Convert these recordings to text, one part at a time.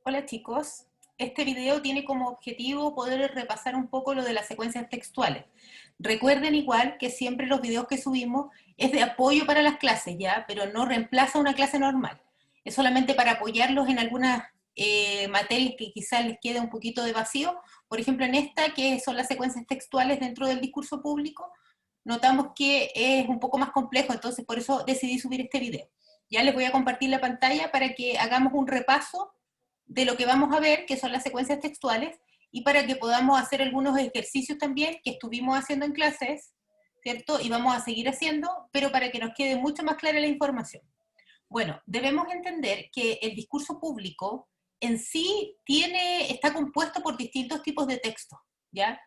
Hola chicos, este video tiene como objetivo poder repasar un poco lo de las secuencias textuales. Recuerden igual que siempre los videos que subimos es de apoyo para las clases, ¿ya? Pero no reemplaza una clase normal. Es solamente para apoyarlos en algunas materias que quizás les quede un poquito de vacío. Por ejemplo, en esta, que son las secuencias textuales dentro del discurso público, notamos que es un poco más complejo, entonces por eso decidí subir este video. Ya les voy a compartir la pantalla para que hagamos un repaso de lo que vamos a ver, que son las secuencias textuales, y para que podamos hacer algunos ejercicios también que estuvimos haciendo en clases, ¿cierto? Y vamos a seguir haciendo, pero para que nos quede mucho más clara la información. Bueno, debemos entender que el discurso público en sí está compuesto por distintos tipos de textos, ¿ya?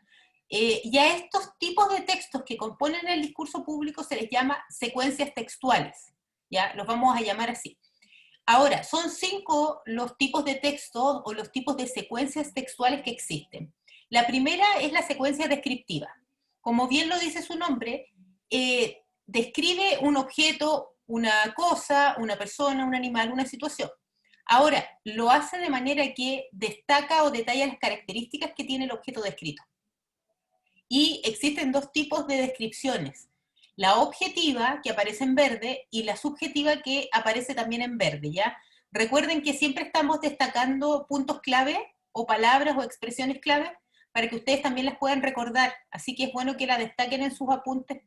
Y a estos tipos de textos que componen el discurso público se les llama secuencias textuales, ¿ya? Los vamos a llamar así. Ahora, son 5 los tipos de texto o los tipos de secuencias textuales que existen. La primera es la secuencia descriptiva. Como bien lo dice su nombre, describe un objeto, una cosa, una persona, un animal, una situación. Ahora, lo hace de manera que destaca o detalla las características que tiene el objeto descrito. Y existen dos tipos de descripciones: la objetiva, que aparece en verde, y la subjetiva, que aparece también en verde, ¿ya? Recuerden que siempre estamos destacando puntos clave, o palabras o expresiones clave, para que ustedes también las puedan recordar, así que es bueno que la destaquen en sus apuntes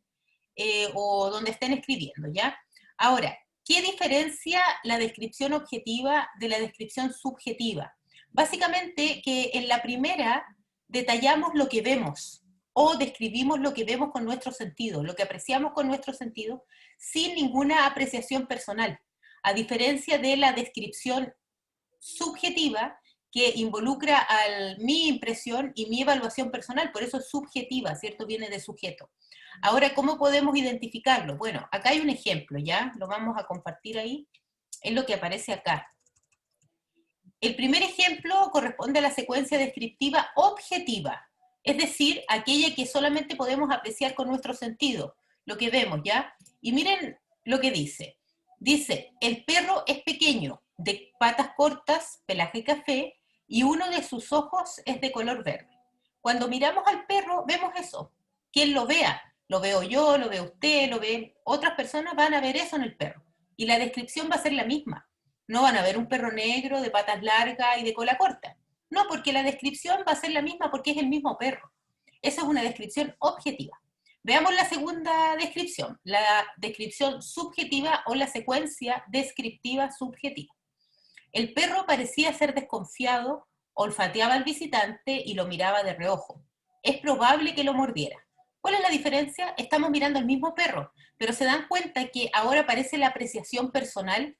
o donde estén escribiendo, ¿ya? Ahora, ¿qué diferencia la descripción objetiva de la descripción subjetiva? Básicamente que en la primera detallamos lo que vemos, o describimos lo que vemos con nuestro sentido, lo que apreciamos con nuestro sentido, sin ninguna apreciación personal, a diferencia de la descripción subjetiva, que involucra mi impresión y mi evaluación personal, por eso es subjetiva, ¿cierto? Viene de sujeto. Ahora, ¿cómo podemos identificarlo? Bueno, acá hay un ejemplo, ¿ya? Lo vamos a compartir ahí, es lo que aparece acá. El primer ejemplo corresponde a la secuencia descriptiva objetiva, es decir, aquella que solamente podemos apreciar con nuestro sentido, lo que vemos, ¿ya? Y miren lo que dice. Dice, el perro es pequeño, de patas cortas, pelaje café, y uno de sus ojos es de color verde. Cuando miramos al perro, vemos eso. Quien lo vea, lo veo yo, lo ve usted, lo ven otras personas, van a ver eso en el perro. Y la descripción va a ser la misma. No van a ver un perro negro de patas largas y de cola corta. No, porque la descripción va a ser la misma porque es el mismo perro. Esa es una descripción objetiva. Veamos la segunda descripción, la descripción subjetiva o la secuencia descriptiva subjetiva. El perro parecía ser desconfiado, olfateaba al visitante y lo miraba de reojo. Es probable que lo mordiera. ¿Cuál es la diferencia? Estamos mirando al mismo perro, pero se dan cuenta que ahora aparece la apreciación personal.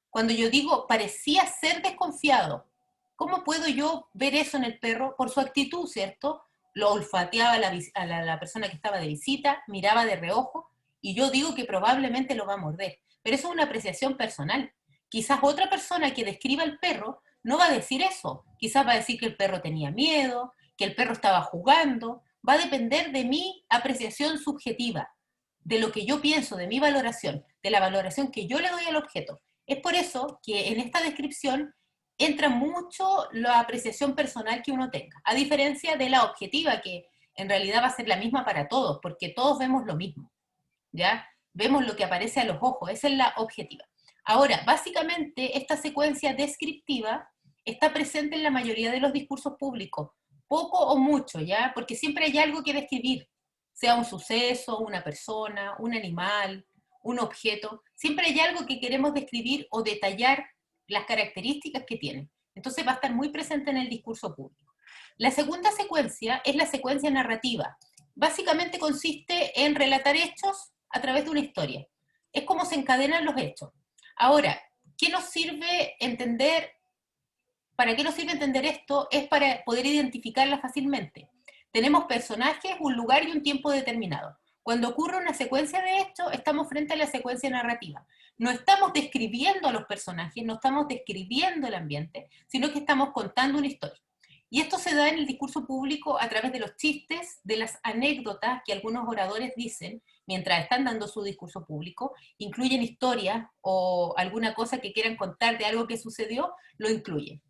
Cuando yo digo parecía ser desconfiado, ¿cómo puedo yo ver eso en el perro? Por su actitud, ¿cierto? Lo olfateaba a la persona que estaba de visita, miraba de reojo, y yo digo que probablemente lo va a morder. Pero eso es una apreciación personal. Quizás otra persona que describa el perro no va a decir eso. Quizás va a decir que el perro tenía miedo, que el perro estaba jugando. Va a depender de mi apreciación subjetiva, de lo que yo pienso, de mi valoración, de la valoración que yo le doy al objeto. Es por eso que en esta descripción entra mucho la apreciación personal que uno tenga, a diferencia de la objetiva, que en realidad va a ser la misma para todos, porque todos vemos lo mismo, ¿ya? Vemos lo que aparece a los ojos, esa es la objetiva. Ahora, básicamente, esta secuencia descriptiva está presente en la mayoría de los discursos públicos, poco o mucho, ¿ya? Porque siempre hay algo que describir, sea un suceso, una persona, un animal, un objeto, siempre hay algo que queremos describir o detallar las características que tiene. Entonces va a estar muy presente en el discurso público. La segunda secuencia es la secuencia narrativa. Básicamente consiste en relatar hechos a través de una historia. Es como se encadenan los hechos. Ahora, ¿qué nos sirve entender? ¿Para qué nos sirve entender esto? Es para poder identificarla fácilmente. Tenemos personajes, un lugar y un tiempo determinado. Cuando ocurre una secuencia de hechos, estamos frente a la secuencia narrativa. No estamos describiendo a los personajes, no estamos describiendo el ambiente, sino que estamos contando una historia. Y esto se da en el discurso público a través de los chistes, de las anécdotas que algunos oradores dicen mientras están dando su discurso público, incluyen historias o alguna cosa que quieran contar de algo que sucedió, lo incluyen.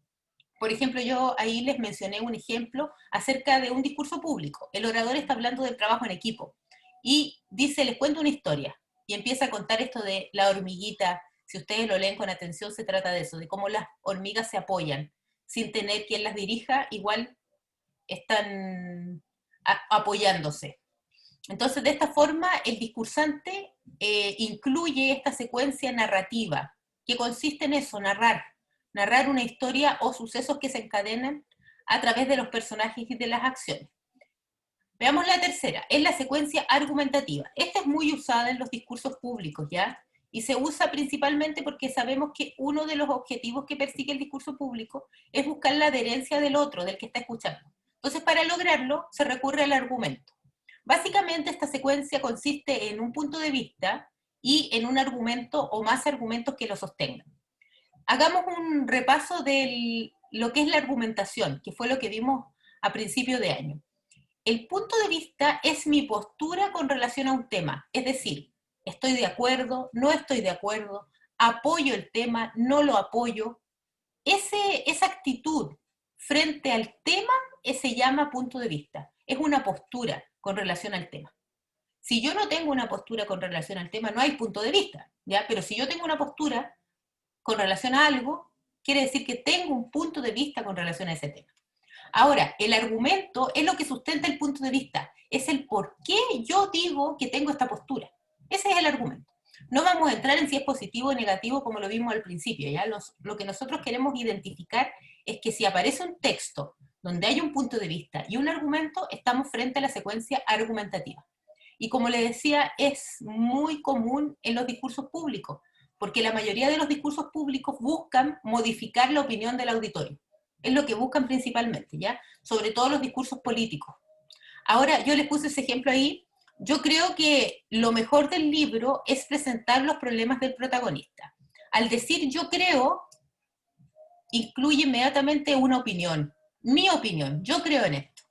Por ejemplo, yo ahí les mencioné un ejemplo acerca de un discurso público. El orador está hablando del trabajo en equipo y dice, les cuento una historia, y empieza a contar esto de la hormiguita. Si ustedes lo leen con atención, se trata de eso, de cómo las hormigas se apoyan sin tener quien las dirija, igual están apoyándose. Entonces, de esta forma, el discursante incluye esta secuencia narrativa, que consiste en eso, narrar una historia o sucesos que se encadenan a través de los personajes y de las acciones. Veamos la tercera, es la secuencia argumentativa. Esta es muy usada en los discursos públicos, ¿ya? Y se usa principalmente porque sabemos que uno de los objetivos que persigue el discurso público es buscar la adherencia del otro, del que está escuchando. Entonces, para lograrlo, se recurre al argumento. Básicamente, esta secuencia consiste en un punto de vista y en un argumento o más argumentos que lo sostengan. Hagamos un repaso de lo que es la argumentación, que fue lo que vimos a principio de año. El punto de vista es mi postura con relación a un tema, es decir, estoy de acuerdo, no estoy de acuerdo, apoyo el tema, no lo apoyo. Esa actitud frente al tema se llama punto de vista, es una postura con relación al tema. Si yo no tengo una postura con relación al tema, no hay punto de vista, ¿ya? Pero si yo tengo una postura con relación a algo, quiere decir que tengo un punto de vista con relación a ese tema. Ahora, el argumento es lo que sustenta el punto de vista, es el por qué yo digo que tengo esta postura. Ese es el argumento. No vamos a entrar en si es positivo o negativo como lo vimos al principio, ¿ya? Lo que nosotros queremos identificar es que si aparece un texto donde hay un punto de vista y un argumento, estamos frente a la secuencia argumentativa. Y como les decía, es muy común en los discursos públicos, porque la mayoría de los discursos públicos buscan modificar la opinión del auditorio. Es lo que buscan principalmente, ¿ya? Sobre todo los discursos políticos. Ahora, yo les puse ese ejemplo ahí. Yo creo que lo mejor del libro es presentar los problemas del protagonista. Al decir yo creo, incluye inmediatamente una opinión. Mi opinión, yo creo en esto,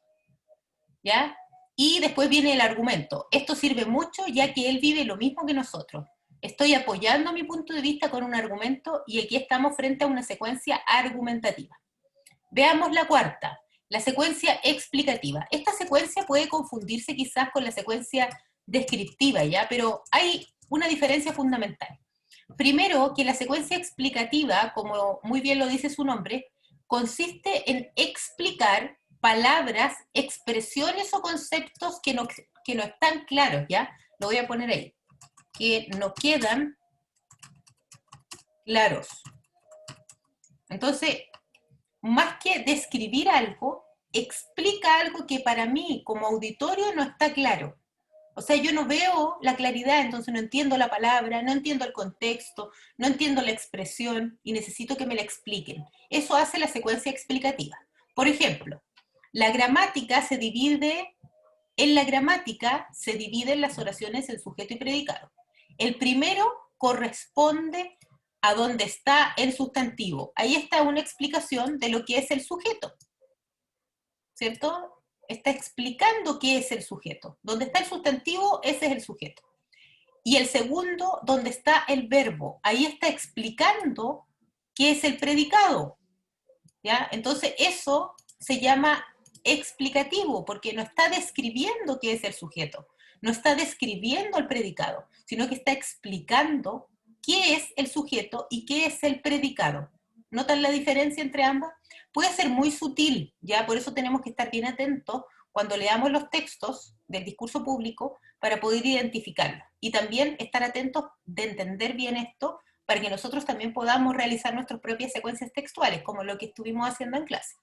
¿ya? Y después viene el argumento. Esto sirve mucho ya que él vive lo mismo que nosotros. Estoy apoyando mi punto de vista con un argumento y aquí estamos frente a una secuencia argumentativa. Veamos la cuarta, la secuencia explicativa. Esta secuencia puede confundirse quizás con la secuencia descriptiva, ¿ya? Pero hay una diferencia fundamental. Primero, que la secuencia explicativa, como muy bien lo dice su nombre, consiste en explicar palabras, expresiones o conceptos que no están claros, ¿ya? Lo voy a poner ahí, que no quedan claros. Entonces, más que describir algo, explica algo que para mí como auditorio no está claro. O sea, yo no veo la claridad, entonces no entiendo la palabra, no entiendo el contexto, no entiendo la expresión y necesito que me la expliquen. Eso hace la secuencia explicativa. Por ejemplo, en la gramática se dividen las oraciones en sujeto y predicado. El primero corresponde a donde está el sustantivo. Ahí está una explicación de lo que es el sujeto, ¿cierto? Está explicando qué es el sujeto. Donde está el sustantivo, ese es el sujeto. Y el segundo, donde está el verbo. Ahí está explicando qué es el predicado, ¿ya? Entonces eso se llama explicativo, porque no está describiendo qué es el sujeto, no está describiendo el predicado, sino que está explicando qué es el sujeto y qué es el predicado. ¿Notan la diferencia entre ambas? Puede ser muy sutil, ya por eso tenemos que estar bien atentos cuando leamos los textos del discurso público para poder identificarlo. Y también estar atentos de entender bien esto para que nosotros también podamos realizar nuestras propias secuencias textuales, como lo que estuvimos haciendo en clase.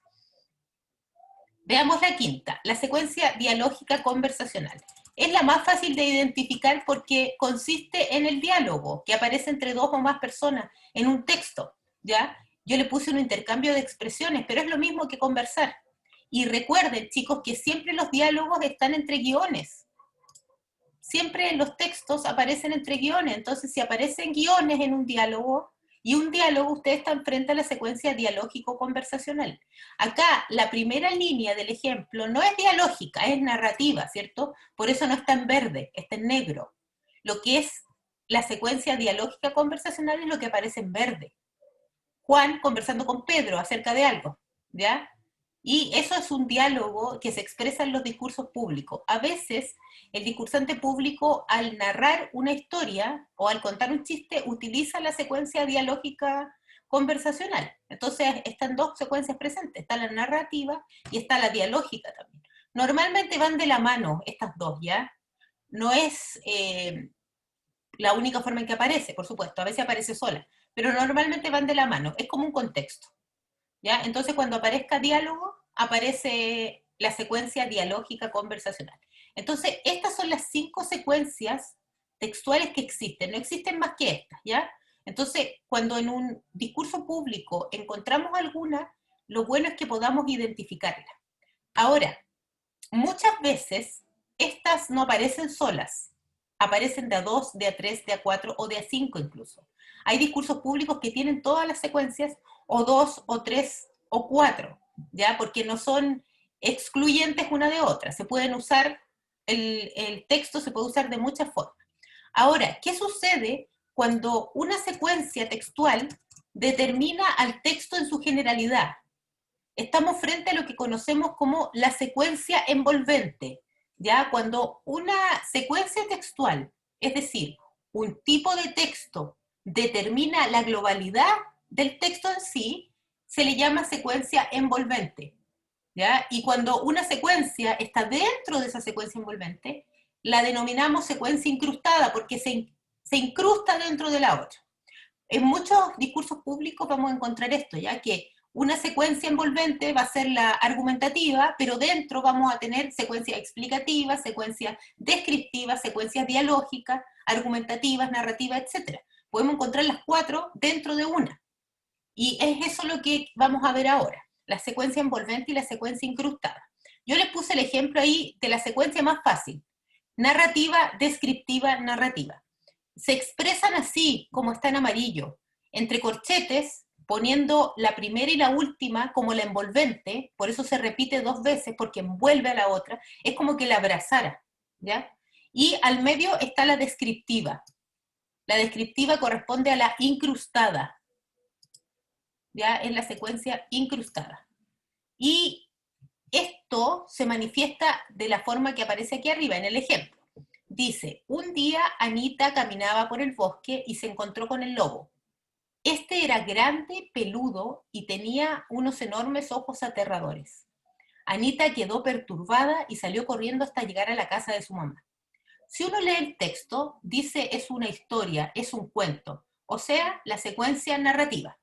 Veamos la quinta, la secuencia dialógica conversacional. Es la más fácil de identificar porque consiste en el diálogo que aparece entre dos o más personas en un texto, ¿ya? Yo le puse un intercambio de expresiones, pero es lo mismo que conversar. Y recuerden, chicos, que siempre los diálogos están entre guiones. Siempre los textos aparecen entre guiones, entonces si aparecen guiones en un diálogo, y un diálogo, ustedes están frente a la secuencia dialógico-conversacional. Acá, la primera línea del ejemplo no es dialógica, es narrativa, ¿cierto? Por eso no está en verde, está en negro. Lo que es la secuencia dialógica-conversacional es lo que aparece en verde. Juan conversando con Pedro acerca de algo, ¿ya? Y eso es un diálogo que se expresa en los discursos públicos. A veces el discursante público al narrar una historia o al contar un chiste utiliza la secuencia dialógica conversacional. Entonces están dos secuencias presentes, está la narrativa y está la dialógica también. Normalmente van de la mano estas dos, ¿ya? No es la única forma en que aparece, por supuesto, a veces aparece sola, pero normalmente van de la mano, es como un contexto. ¿Ya? Entonces, cuando aparezca diálogo, aparece la secuencia dialógica conversacional. Entonces, estas son las 5 secuencias textuales que existen, no existen más que estas, ¿ya? Entonces, cuando en un discurso público encontramos alguna, lo bueno es que podamos identificarla. Ahora, muchas veces estas no aparecen solas, aparecen de a 2, de a 3, de a 4 o de a 5 incluso. Hay discursos públicos que tienen todas las secuencias, o 2, o 3, o 4, ¿ya? Porque no son excluyentes una de otra. Se pueden usar, el texto se puede usar de muchas formas. Ahora, ¿qué sucede cuando una secuencia textual determina al texto en su generalidad? Estamos frente a lo que conocemos como la secuencia envolvente, ¿ya? Cuando una secuencia textual, es decir, un tipo de texto, determina la globalidad del texto en sí, se le llama secuencia envolvente, ¿ya? Y cuando una secuencia está dentro de esa secuencia envolvente, la denominamos secuencia incrustada, porque se incrusta dentro de la otra. En muchos discursos públicos vamos a encontrar esto, ya que una secuencia envolvente va a ser la argumentativa, pero dentro vamos a tener secuencias explicativas, secuencias descriptivas, secuencias dialógicas, argumentativas, narrativas, etc. Podemos encontrar las 4 dentro de una. Y es eso lo que vamos a ver ahora, la secuencia envolvente y la secuencia incrustada. Yo les puse el ejemplo ahí de la secuencia más fácil, narrativa, descriptiva, narrativa. Se expresan así, como está en amarillo, entre corchetes, poniendo la primera y la última como la envolvente, por eso se repite 2 veces, porque envuelve a la otra, es como que la abrazara, ¿ya? Y al medio está la descriptiva. La descriptiva corresponde a la incrustada, ¿ya? Es la secuencia incrustada. Y esto se manifiesta de la forma que aparece aquí arriba, en el ejemplo. Dice, un día Anita caminaba por el bosque y se encontró con el lobo. Este era grande, peludo y tenía unos enormes ojos aterradores. Anita quedó perturbada y salió corriendo hasta llegar a la casa de su mamá. Si uno lee el texto, dice es una historia, es un cuento, o sea, la secuencia narrativa.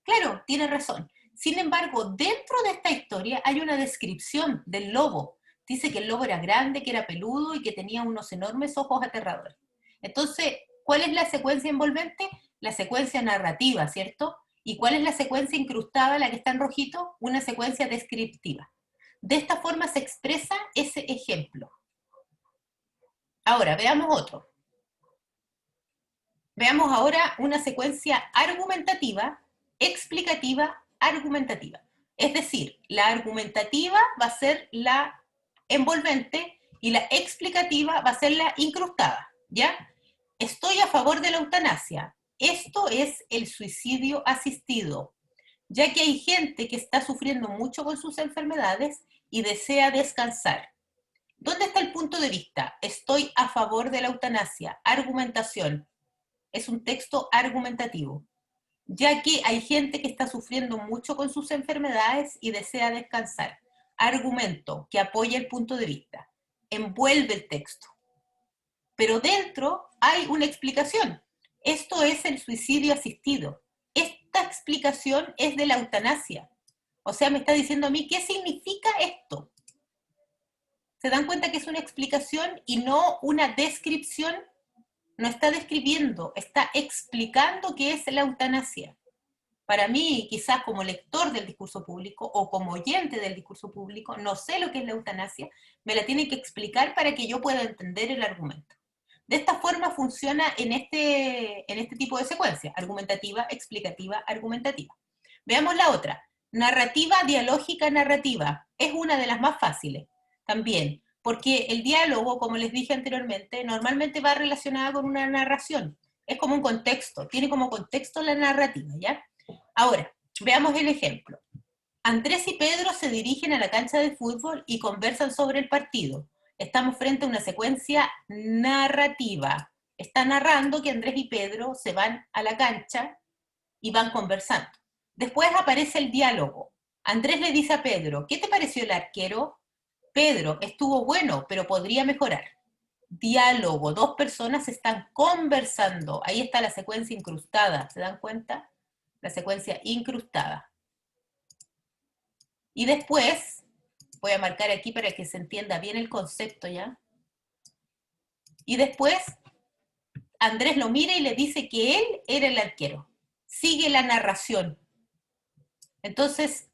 Claro, tiene razón. Sin embargo, dentro de esta historia hay una descripción del lobo. Dice que el lobo era grande, que era peludo y que tenía unos enormes ojos aterradores. Entonces, ¿cuál es la secuencia envolvente? La secuencia narrativa, ¿cierto? ¿Y cuál es la secuencia incrustada, la que está en rojito? Una secuencia descriptiva. De esta forma se expresa ese ejemplo. Ahora, veamos otro. Veamos ahora una secuencia argumentativa, explicativa, argumentativa. Es decir, la argumentativa va a ser la envolvente y la explicativa va a ser la incrustada, ¿ya? Estoy a favor de la eutanasia. Esto es el suicidio asistido, ya que hay gente que está sufriendo mucho con sus enfermedades y desea descansar. ¿Dónde está el punto de vista? Estoy a favor de la eutanasia. Argumentación. Es un texto argumentativo, ya que hay gente que está sufriendo mucho con sus enfermedades y desea descansar. Argumento que apoya el punto de vista, envuelve el texto, pero dentro hay una explicación. Esto es el suicidio asistido. Esta explicación es de la eutanasia. O sea, me está diciendo a mí, ¿qué significa esto? ¿Se dan cuenta que es una explicación y no una descripción? No está describiendo, está explicando qué es la eutanasia. Para mí, quizás como lector del discurso público o como oyente del discurso público, no sé lo que es la eutanasia, me la tiene que explicar para que yo pueda entender el argumento. De esta forma funciona en este tipo de secuencia, argumentativa, explicativa, argumentativa. Veamos la otra, narrativa, dialógica, narrativa. Es una de las más fáciles también, porque el diálogo, como les dije anteriormente, normalmente va relacionada con una narración. Es como un contexto, tiene como contexto la narrativa, ¿ya? Ahora, veamos el ejemplo. Andrés y Pedro se dirigen a la cancha de fútbol y conversan sobre el partido. Estamos frente a una secuencia narrativa. Está narrando que Andrés y Pedro se van a la cancha y van conversando. Después aparece el diálogo. Andrés le dice a Pedro, ¿qué te pareció el arquero? Pedro, estuvo bueno, pero podría mejorar. Diálogo, dos personas están conversando. Ahí está la secuencia incrustada, ¿se dan cuenta? La secuencia incrustada. Y después, voy a marcar aquí para que se entienda bien el concepto ya. Y después, Andrés lo mira y le dice que él era el arquero. Sigue la narración. Entonces,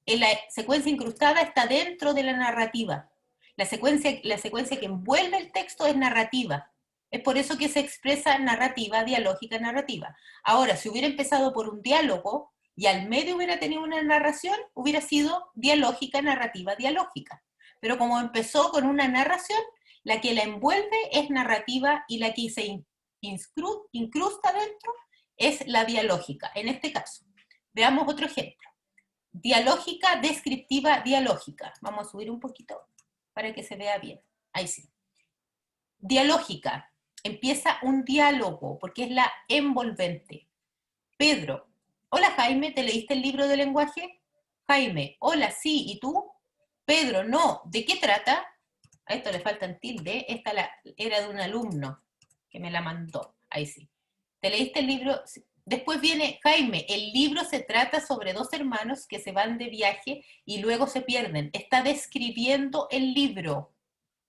la secuencia incrustada está dentro de la narrativa. La secuencia que envuelve el texto es narrativa. Es por eso que se expresa narrativa, dialógica, narrativa. Ahora, si hubiera empezado por un diálogo y al medio hubiera tenido una narración, hubiera sido dialógica, narrativa, dialógica. Pero como empezó con una narración, la que la envuelve es narrativa y la que se incrusta dentro es la dialógica, en este caso. Veamos otro ejemplo. Dialógica, descriptiva, dialógica. Vamos a subir un poquito para que se vea bien. Ahí sí. Dialógica. Empieza un diálogo, porque es la envolvente. Pedro. Hola Jaime, ¿te leíste el libro de lenguaje? Jaime. Hola, sí, ¿y tú? Pedro, no. ¿De qué trata? A esto le faltan tilde. Esta era de un alumno que me la mandó. Ahí sí. ¿Te leíste el libro? Después viene Jaime, el libro se trata sobre dos hermanos que se van de viaje y luego se pierden. Está describiendo el libro,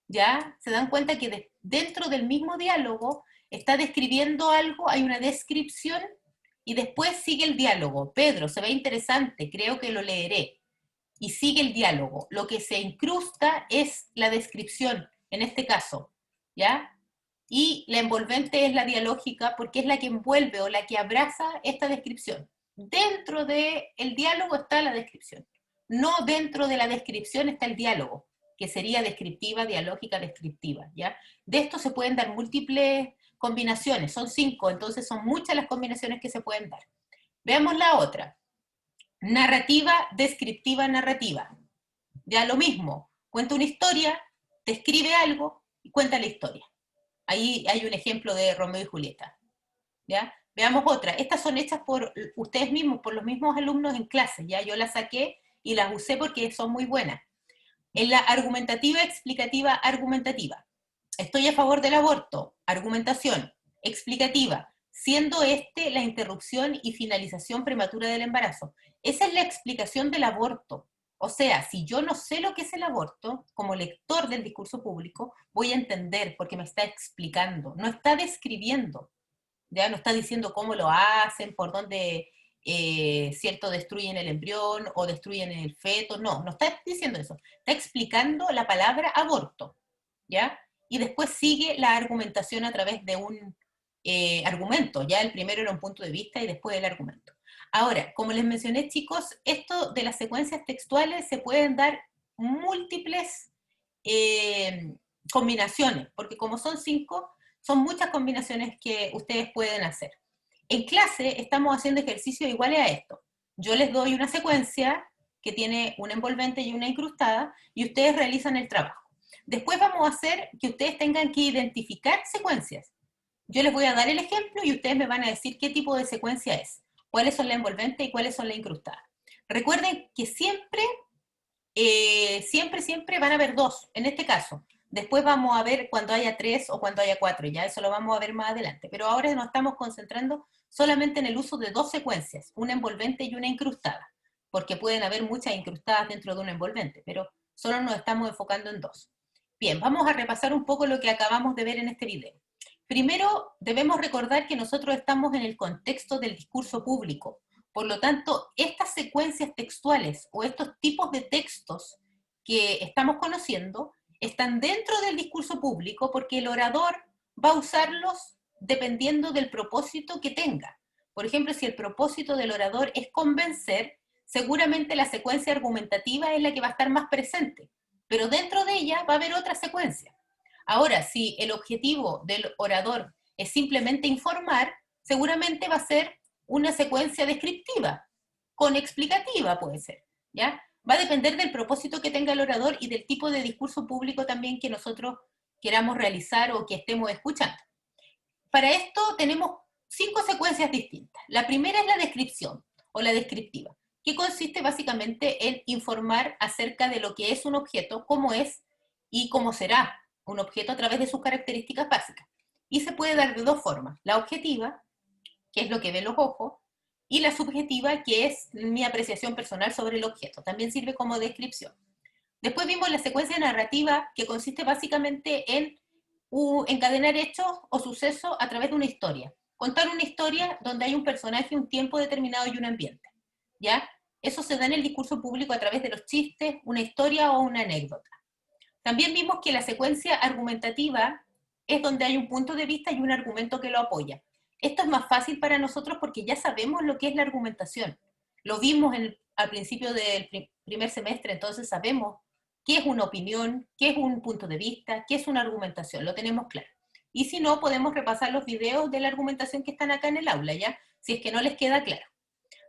¿ya? Se dan cuenta que dentro del mismo diálogo está describiendo algo, hay una descripción y después sigue el diálogo. Pedro, se ve interesante, creo que lo leeré. Y sigue el diálogo. Lo que se incrusta es la descripción, en este caso, ¿ya? Y la envolvente es la dialógica porque es la que envuelve o la que abraza esta descripción. Dentro del diálogo está la descripción, no dentro de la descripción está el diálogo, que sería descriptiva, dialógica, descriptiva, ¿ya? De esto se pueden dar múltiples combinaciones, son 5, entonces son muchas las combinaciones que se pueden dar. Veamos la otra. Narrativa, descriptiva, narrativa. Ya lo mismo, cuenta una historia, describe algo y cuenta la historia. Ahí hay un ejemplo de Romeo y Julieta. ¿Ya? Veamos otra. Estas son hechas por ustedes mismos, por los mismos alumnos en clase. ¿Ya? Yo las saqué y las usé porque son muy buenas. En la argumentativa, explicativa, argumentativa. Estoy a favor del aborto. Argumentación. Explicativa. Siendo la interrupción y finalización prematura del embarazo. Esa es la explicación del aborto. O sea, si yo no sé lo que es el aborto, como lector del discurso público, voy a entender porque me está explicando, no está describiendo, ya no está diciendo cómo lo hacen, por dónde, cierto, destruyen el embrión o destruyen el feto, no está diciendo eso, está explicando la palabra aborto, ¿ya? Y después sigue la argumentación a través de un argumento, ya el primero era un punto de vista y después el argumento. Ahora, como les mencioné, chicos, esto de las secuencias textuales se pueden dar múltiples combinaciones, porque como son 5, son muchas combinaciones que ustedes pueden hacer. En clase estamos haciendo ejercicios iguales a esto. Yo les doy una secuencia que tiene una envolvente y una incrustada y ustedes realizan el trabajo. Después vamos a hacer que ustedes tengan que identificar secuencias. Yo les voy a dar el ejemplo y ustedes me van a decir qué tipo de secuencia es, cuáles son la envolvente y cuáles son la incrustada. Recuerden que siempre siempre van a haber 2, en este caso. Después vamos a ver cuando haya 3 o cuando haya 4, ya eso lo vamos a ver más adelante. Pero ahora nos estamos concentrando solamente en el uso de 2 secuencias, una envolvente y una incrustada, porque pueden haber muchas incrustadas dentro de una envolvente, pero solo nos estamos enfocando en 2. Bien, vamos a repasar un poco lo que acabamos de ver en este video. Primero, debemos recordar que nosotros estamos en el contexto del discurso público. Por lo tanto, estas secuencias textuales o estos tipos de textos que estamos conociendo están dentro del discurso público porque el orador va a usarlos dependiendo del propósito que tenga. Por ejemplo, si el propósito del orador es convencer, seguramente la secuencia argumentativa es la que va a estar más presente, pero dentro de ella va a haber otra secuencia. Ahora, si el objetivo del orador es simplemente informar, seguramente va a ser una secuencia descriptiva, con explicativa puede ser. ¿ya? Va a depender del propósito que tenga el orador y del tipo de discurso público también que nosotros queramos realizar o que estemos escuchando. Para esto tenemos 5 secuencias distintas. La primera es la descripción o la descriptiva, que consiste básicamente en informar acerca de lo que es un objeto, cómo es y cómo será un objeto a través de sus características básicas. Y se puede dar de dos formas, la objetiva, que es lo que ven los ojos, y la subjetiva, que es mi apreciación personal sobre el objeto. También sirve como descripción. Después vimos la secuencia narrativa, que consiste básicamente en encadenar hechos o sucesos a través de una historia. Contar una historia donde hay un personaje, un tiempo determinado y un ambiente. ¿Ya? Eso se da en el discurso público a través de los chistes, una historia o una anécdota. También vimos que la secuencia argumentativa es donde hay un punto de vista y un argumento que lo apoya. Esto es más fácil para nosotros porque ya sabemos lo que es la argumentación. Lo vimos al principio del primer semestre, entonces sabemos qué es una opinión, qué es un punto de vista, qué es una argumentación, lo tenemos claro. Y si no, podemos repasar los videos de la argumentación que están acá en el aula, ¿ya? Si es que no les queda claro.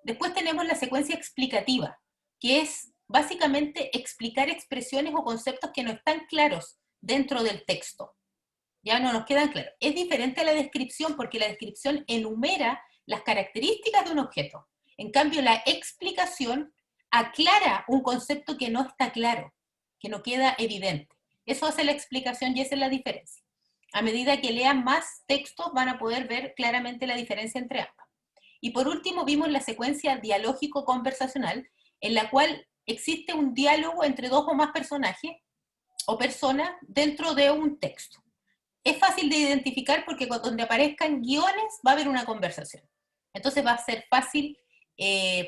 Después tenemos la secuencia explicativa, que es básicamente explicar expresiones o conceptos que no están claros dentro del texto. Ya no nos quedan claros. Es diferente a la descripción porque la descripción enumera las características de un objeto. En cambio, la explicación aclara un concepto que no está claro, que no queda evidente. Eso hace la explicación y esa es la diferencia. A medida que lean más textos van a poder ver claramente la diferencia entre ambas. Y por último vimos la secuencia dialógico-conversacional, en la cual existe un diálogo entre dos o más personajes o personas dentro de un texto. Es fácil de identificar porque donde aparezcan guiones va a haber una conversación. Entonces va a ser fácil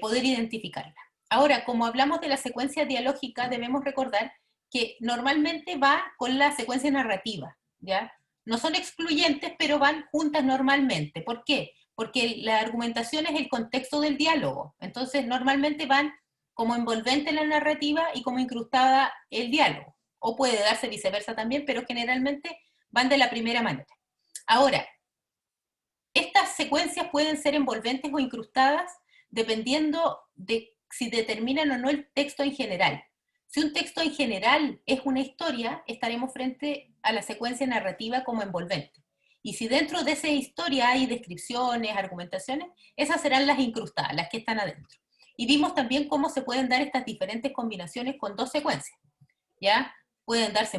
poder identificarla. Ahora, como hablamos de la secuencia dialógica, debemos recordar que normalmente va con la secuencia narrativa, ¿ya? No son excluyentes, pero van juntas normalmente. ¿Por qué? Porque la argumentación es el contexto del diálogo. Entonces, normalmente van como envolvente la narrativa y como incrustada el diálogo. O puede darse viceversa también, pero generalmente van de la primera manera. Ahora, estas secuencias pueden ser envolventes o incrustadas dependiendo de si determinan o no el texto en general. Si un texto en general es una historia, estaremos frente a la secuencia narrativa como envolvente. Y si dentro de esa historia hay descripciones, argumentaciones, esas serán las incrustadas, las que están adentro. Y vimos también cómo se pueden dar estas diferentes combinaciones con dos secuencias. ¿Ya? Pueden darse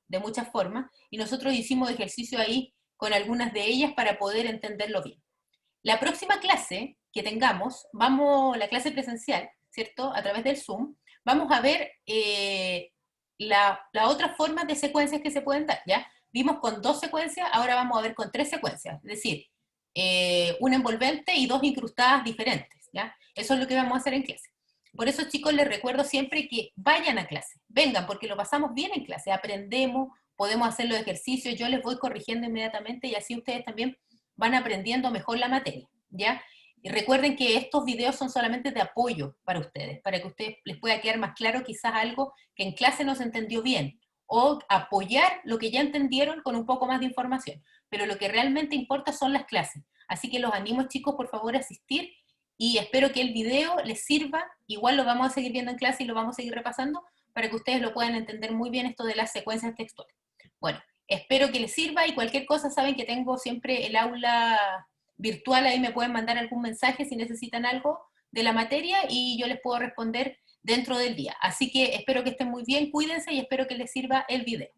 de muchas formas, y nosotros hicimos ejercicio ahí con algunas de ellas para poder entenderlo bien. La próxima clase que tengamos, la clase presencial, ¿cierto? A través del Zoom, vamos a ver la otra forma de secuencias que se pueden dar, ¿ya? Vimos con dos secuencias, ahora vamos a ver con tres secuencias, es decir, una envolvente y dos incrustadas diferentes, ¿ya? Eso es lo que vamos a hacer en clase. Por eso, chicos, les recuerdo siempre que vayan a clase, vengan, porque lo pasamos bien en clase, aprendemos, podemos hacer los ejercicios, yo les voy corrigiendo inmediatamente y así ustedes también van aprendiendo mejor la materia, ¿ya? Y recuerden que estos videos son solamente de apoyo para ustedes, para que a ustedes les pueda quedar más claro quizás algo que en clase no se entendió bien, o apoyar lo que ya entendieron con un poco más de información. Pero lo que realmente importa son las clases. Así que los animo, chicos, por favor, a asistir y espero que el video les sirva. Igual lo vamos a seguir viendo en clase y lo vamos a seguir repasando para que ustedes lo puedan entender muy bien esto de las secuencias textuales. Bueno, espero que les sirva y cualquier cosa saben que tengo siempre el aula virtual, ahí me pueden mandar algún mensaje si necesitan algo de la materia y yo les puedo responder dentro del día. Así que espero que estén muy bien, cuídense y espero que les sirva el video.